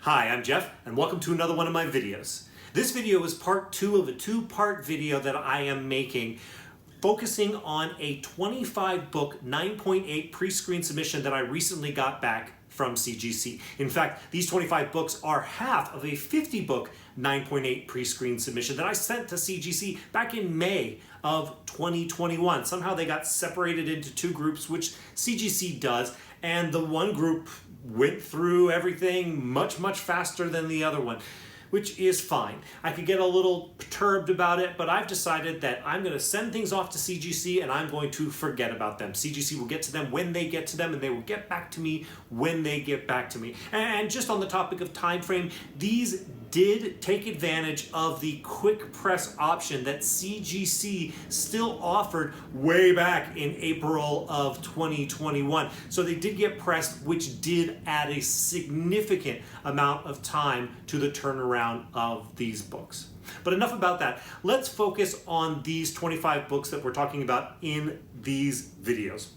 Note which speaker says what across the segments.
Speaker 1: Hi, I'm Jeff, and welcome to another one of my videos. This video is part 2 of a 2-part video that I am making focusing on a 25-book 9.8 pre-screen submission that I recently got back from CGC. In fact, these 25 books are half of a 50-book 9.8 pre-screen submission that I sent to CGC back in May of 2021. Somehow they got separated into 2 groups, which CGC does, and the one group went through everything much faster than the other one, which is fine. I could get a little perturbed about it, but I've decided that I'm going to send things off to CGC and I'm going to forget about them. CGC will get to them when they get to them, and they will get back to me when they get back to me. And just on the topic of time frame, these did take advantage of the quick press option that CGC still offered way back in April of 2021. So they did get pressed, which did add a significant amount of time to the turnaround of these books. But enough about that. Let's focus on these 25 books that we're talking about in these videos.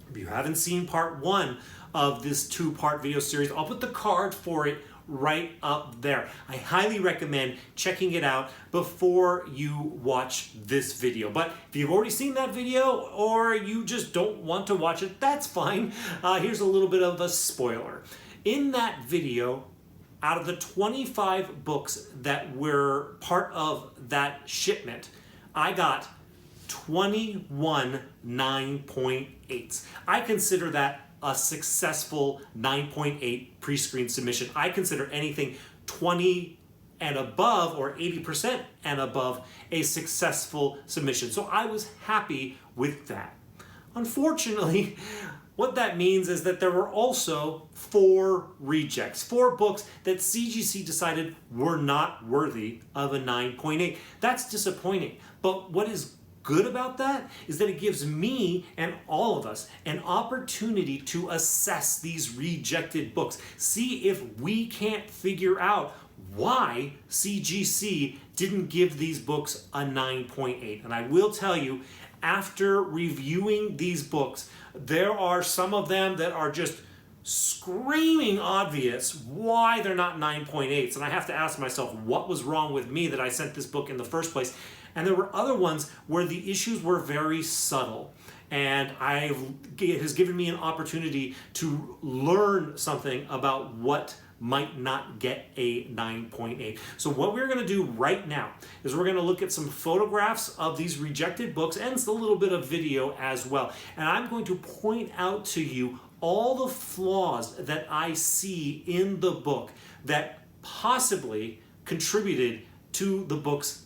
Speaker 1: If you haven't seen part 1 of this 2-part video series, I'll put the card for it right up there. I highly recommend checking it out before you watch this video. But if you've already seen that video or you just don't want to watch it, that's fine. Here's a little bit of a spoiler. In that video, out of the 25 books that were part of that shipment, I got 21 9.8s. I consider that a successful 9.8 pre-screen submission. I consider anything 20 and above, or 80% and above, a successful submission. So I was happy with that. Unfortunately, what that means is that there were also 4 rejects, 4 books that CGC decided were not worthy of a 9.8. That's disappointing. But what is good about that is that it gives me and all of us an opportunity to assess these rejected books, see if we can't figure out why CGC didn't give these books a 9.8. And I will tell you, after reviewing these books, there are some of them that are just screaming obvious why they're not 9.8s. And I have to ask myself, what was wrong with me that I sent this book in the first place? And there were other ones where the issues were very subtle. And it has given me an opportunity to learn something about what might not get a 9.8. So what we're going to do right now is we're going to look at some photographs of these rejected books and a little bit of video as well. And I'm going to point out to you all the flaws that I see in the book that possibly contributed to the book's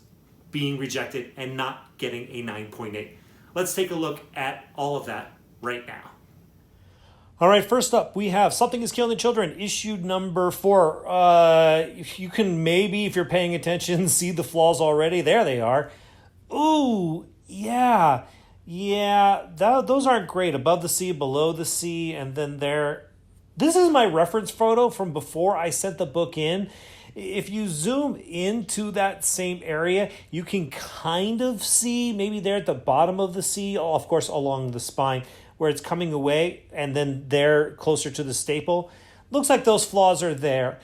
Speaker 1: being rejected and not getting a 9.8. Let's take a look at all of that right now. All right, first up, we have Something is Killing the Children, issue number 4. You can maybe, if you're paying attention, see the flaws already. There they are. Ooh, yeah. Those aren't great. Above the sea, below the sea, and then there. This is my reference photo from before I sent the book in. If you zoom into that same area, you can kind of see maybe there at the bottom of the sea, of course along the spine, where it's coming away, and then there closer to the staple. Looks like those flaws are there.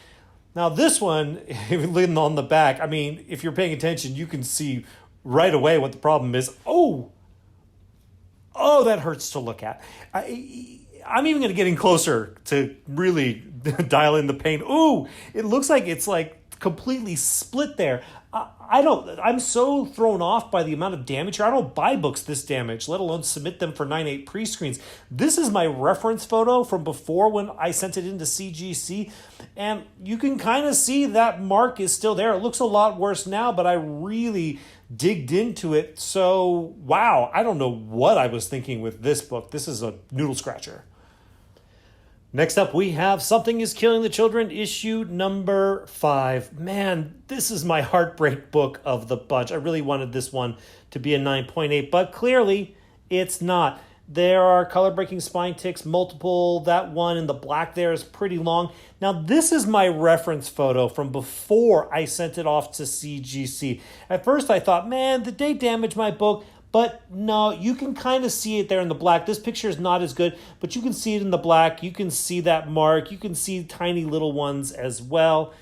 Speaker 1: Now this one, even on the back, I mean, if you're paying attention, you can see right away what the problem is. Oh, that hurts to look at. I'm even going to get in closer to really dial in the pain. Ooh, it looks like it's like completely split there. I'm so thrown off by the amount of damage here. I don't buy books this damaged, let alone submit them for 9.8 pre-screens. This is my reference photo from before when I sent it into CGC, and you can kind of see that mark is still there. It looks a lot worse now, but I really digged into it. So, wow, I don't know what I was thinking with this book. This is a noodle scratcher. Next up, we have Something is Killing the Children, issue number 5. Man, this is my heartbreak book of the bunch. I really wanted this one to be a 9.8, but clearly it's not. There are color-breaking spine ticks, multiple. That one in the black there is pretty long. Now, this is my reference photo from before I sent it off to CGC. At first, I thought, man, did they damage my book? But no, you can kind of see it there in the black. This picture is not as good, but you can see it in the black. You can see that mark. You can see tiny little ones as well.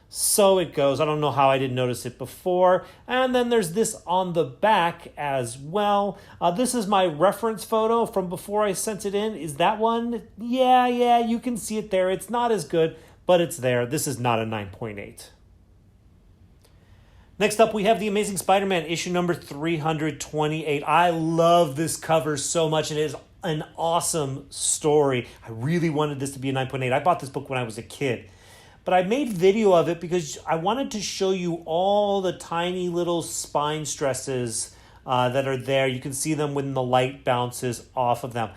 Speaker 1: So it goes. I don't know how I didn't notice it before. And then there's this on the back as well. This is my reference photo from before I sent it in. Is that one? Yeah, you can see it there. It's not as good, but it's there. This is not a 9.8. Next up, we have The Amazing Spider-Man, issue number 328. I love this cover so much. It is an awesome story. I really wanted this to be a 9.8. I bought this book when I was a kid. But I made video of it because I wanted to show you all the tiny little spine stresses that are there. You can see them when the light bounces off of them.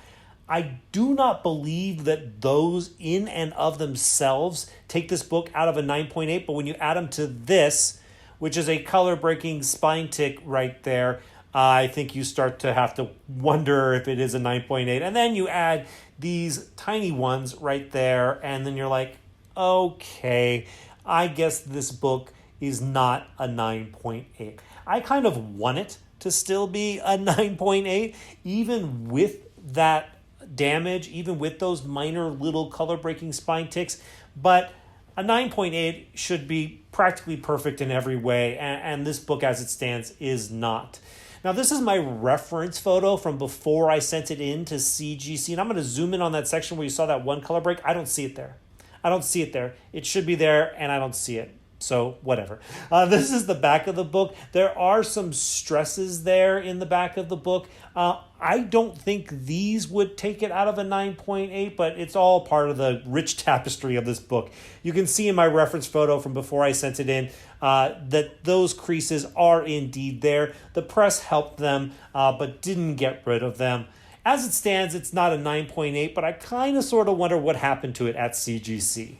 Speaker 1: I do not believe that those in and of themselves take this book out of a 9.8, but when you add them to this, which is a color-breaking spine tick right there, I think you start to have to wonder if it is a 9.8. And then you add these tiny ones right there, and then you're like, okay, I guess this book is not a 9.8. I kind of want it to still be a 9.8, even with that damage, even with those minor little color-breaking spine ticks, but a 9.8 should be practically perfect in every way, and this book as it stands is not. Now, this is my reference photo from before I sent it in to CGC, and I'm going to zoom in on that section where you saw that one color break. I don't see it there. I don't see it there. It should be there, and I don't see it. So, whatever. This is the back of the book. There are some stresses there in the back of the book. I don't think these would take it out of a 9.8, but it's all part of the rich tapestry of this book. You can see in my reference photo from before I sent it in that those creases are indeed there. The press helped them, but didn't get rid of them. As it stands, it's not a 9.8, but I kind of sort of wonder what happened to it at CGC.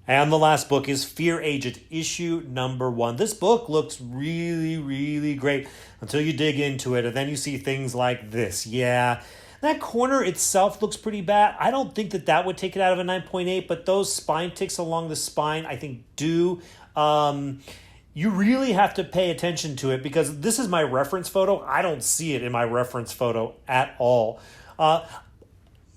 Speaker 1: And the last book is Fear Agent, issue number 1. This book looks really, really great until you dig into it, and then you see things like this. Yeah, that corner itself looks pretty bad. I don't think that would take it out of a 9.8, but those spine ticks along the spine, I think, do. You really have to pay attention to it because this is my reference photo. I don't see it in my reference photo at all.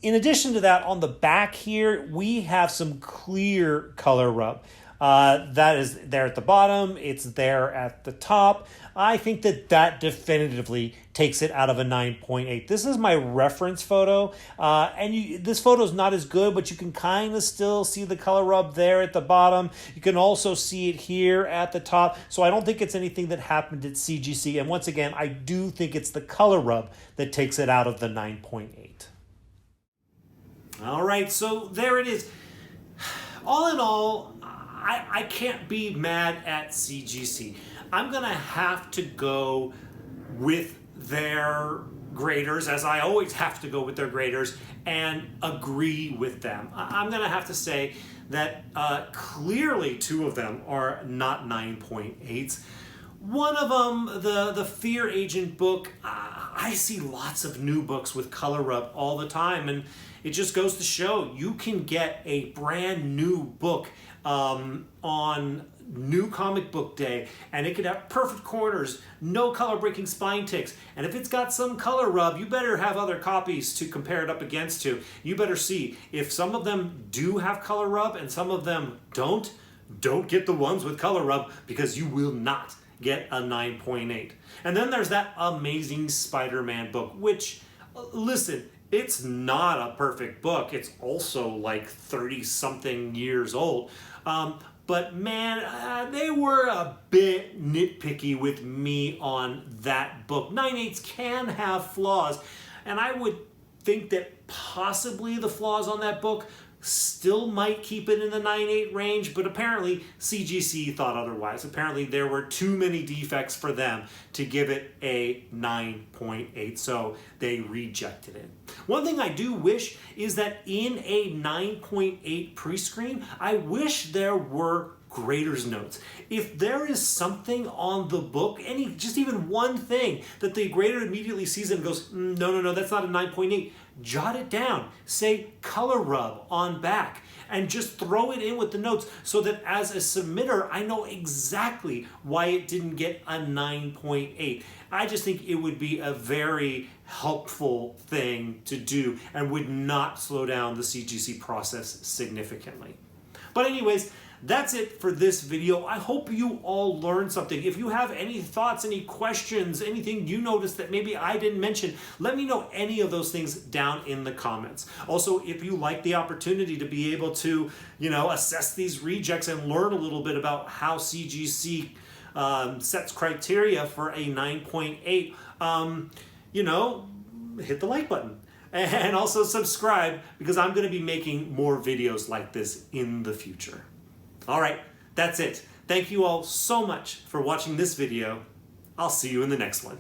Speaker 1: In addition to that, on the back here, we have some clear color rub. That is there at the bottom. It's there at the top. I think that definitively takes it out of a 9.8. This is my reference photo. This photo is not as good, but you can kind of still see the color rub there at the bottom. You can also see it here at the top. So I don't think it's anything that happened at CGC. And once again, I do think it's the color rub that takes it out of the 9.8. All right, so there it is. All in all, I can't be mad at CGC. I'm going to have to go with their graders, as I always have to go with their graders, and agree with them. I'm going to have to say that clearly two of them are not 9.8s. One of them, the Fear Agent book, I see lots of new books with color rub all the time, and it just goes to show you can get a brand new book on New Comic Book Day, and it could have perfect corners, no color breaking spine ticks, and if it's got some color rub, you better have other copies to compare it up against to. You better see if some of them do have color rub and some of them don't get the ones with color rub, because you will not get a 9.8. And then there's that Amazing Spider-Man book, which, listen, it's not a perfect book. It's also like 30-something years old. But man, they were a bit nitpicky with me on that book. 9.8s can have flaws, and I would think that possibly the flaws on that book still might keep it in the 9.8 range, but apparently CGC thought otherwise. Apparently there were too many defects for them to give it a 9.8, so they rejected it. One thing I do wish is that in a 9.8 pre-screen, I wish there were grader's notes. If there is something on the book, just even one thing that the grader immediately sees and goes, no, that's not a 9.8, jot it down. Say color rub on back and just throw it in with the notes so that as a submitter, I know exactly why it didn't get a 9.8. I just think it would be a very helpful thing to do and would not slow down the CGC process significantly. But anyways, that's it for this video. I hope you all learned something. If you have any thoughts, any questions, anything you noticed that maybe I didn't mention, let me know any of those things down in the comments. Also, if you like the opportunity to be able to, assess these rejects and learn a little bit about how CGC sets criteria for a 9.8, hit the like button. And also subscribe, because I'm going to be making more videos like this in the future. All right, that's it. Thank you all so much for watching this video. I'll see you in the next one.